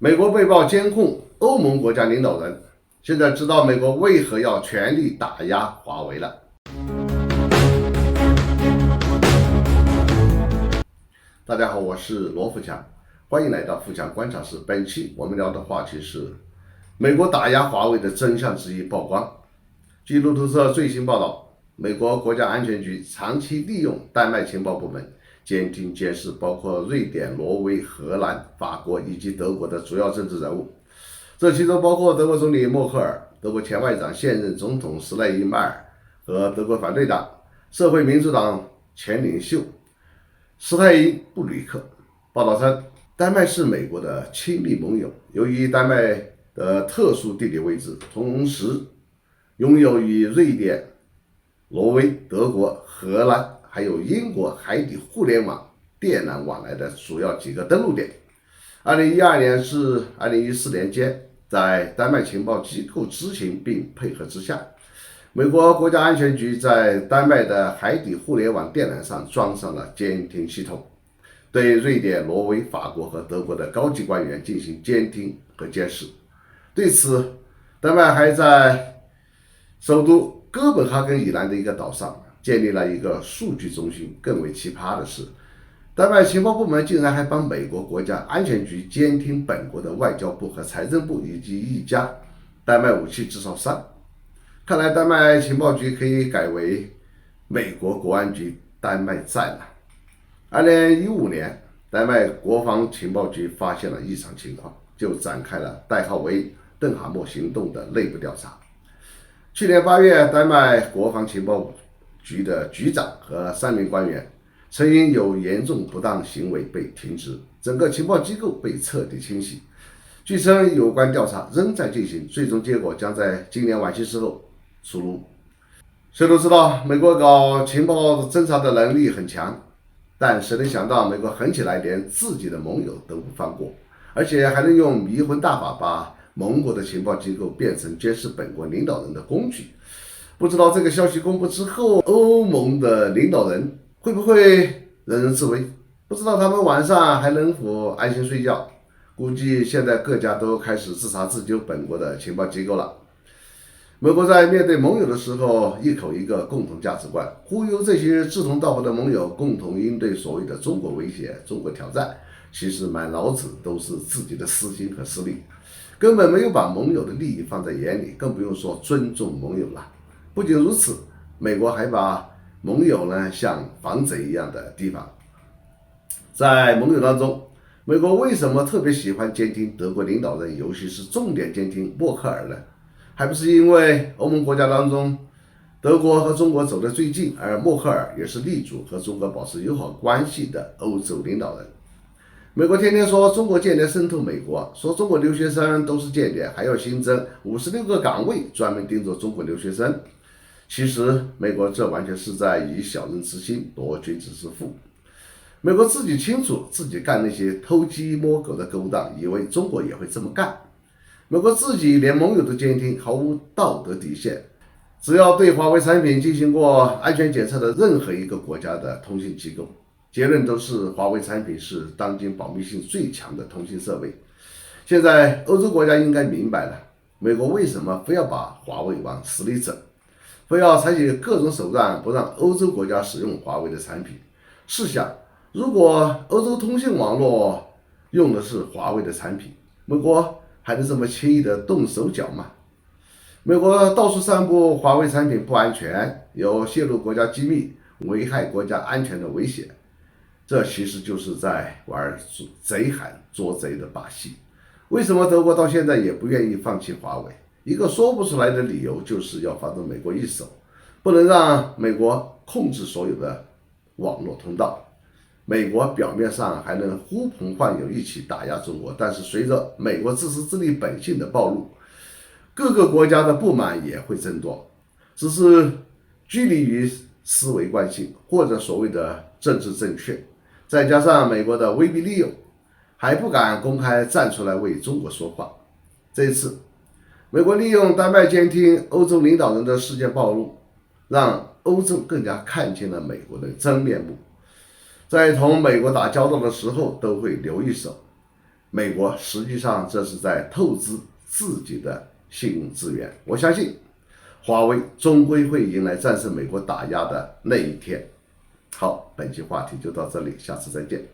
美国被曝监控欧盟国家领导人，现在知道美国为何要全力打压华为了。大家好，我是罗富强，欢迎来到富强观察室。本期我们聊的话题是美国打压华为的真相之一曝光。据路透社最新报道，美国国家安全局长期利用丹麦情报部门监听监视包括瑞典、挪威、荷兰、法国以及德国的主要政治人物，这其中包括德国总理默克尔、德国前外长现任总统施莱因迈尔和德国反对党社会民主党前领袖施泰因布吕克。报道称，丹麦是美国的亲密盟友，由于丹麦的特殊地理位置，同时拥有与瑞典、挪威、德国、荷兰还有英国海底互联网电缆往来的主要几个登陆点。2012年至2014年间，在丹麦情报机构知情并配合之下，美国国家安全局在丹麦的海底互联网电缆上装上了监听系统，对瑞典、挪威、法国和德国的高级官员进行监听和监视。对此，丹麦还在首都哥本哈根以南的一个岛上建立了一个数据中心。更为奇葩的是，丹麦情报部门竟然还帮美国国家安全局监听本国的外交部和财政部以及一家丹麦武器制造商。看来丹麦情报局可以改为美国国安局丹麦站了。2015年，丹麦国防情报局发现了异常情况，就展开了代号为邓哈默行动的内部调查。去年8月，丹麦国防情报局的局长和3名官员曾因有严重不当行为被停职，整个情报机构被彻底清洗。据称，有关调查仍在进行，最终结果将在今年晚些时候出炉。谁都知道美国搞情报侦查的能力很强，但谁能想到美国狠起来连自己的盟友都不放过，而且还能用迷魂大法把盟国的情报机构变成监视本国领导人的工具。不知道这个消息公布之后，欧盟的领导人会不会人人自危？不知道他们晚上还能否安心睡觉？估计现在各家都开始自查自纠本国的情报机构了。美国在面对盟友的时候，一口一个共同价值观，忽悠这些志同道合的盟友共同应对所谓的中国威胁、中国挑战，其实满脑子都是自己的私心和私利，根本没有把盟友的利益放在眼里，更不用说尊重盟友了。不仅如此，美国还把盟友呢像防贼一样的提防。在盟友当中，美国为什么特别喜欢监听德国领导人，尤其是重点监听默克尔呢？还不是因为欧盟国家当中，德国和中国走得最近，而默克尔也是力主和中国保持友好关系的欧洲领导人。美国天天说中国间谍渗透美国，说中国留学生都是间谍，还要新增56个岗位专门盯着中国留学生。其实美国这完全是在以小人之心夺君子之腹。美国自己清楚自己干那些偷鸡摸狗的勾当，以为中国也会这么干。美国自己连盟友都监听，毫无道德底线。只要对华为产品进行过安全检测的任何一个国家的通信机构，结论都是华为产品是当今保密性最强的通信设备。现在欧洲国家应该明白了，美国为什么非要把华为往死里整，非要采取各种手段不让欧洲国家使用华为的产品。试想，如果欧洲通信网络用的是华为的产品，美国还能这么轻易的动手脚吗？美国到处散布华为产品不安全，有泄露国家机密、危害国家安全的危险，这其实就是在玩贼喊捉贼的把戏。为什么德国到现在也不愿意放弃华为？一个说不出来的理由，就是要防着美国一手，不能让美国控制所有的网络通道。美国表面上还能呼朋唤友一起打压中国，但是随着美国自私自利本性的暴露，各个国家的不满也会增多。只是拘泥于思维惯性或者所谓的政治正确，再加上美国的威逼利诱，还不敢公开站出来为中国说话。这一次，美国利用丹麦监听欧洲领导人的事件暴露，让欧洲更加看清了美国的真面目。在同美国打交道的时候都会留一手，美国实际上这是在透支自己的信用资源。我相信华为终归会迎来战胜美国打压的那一天。好，本期话题就到这里，下次再见。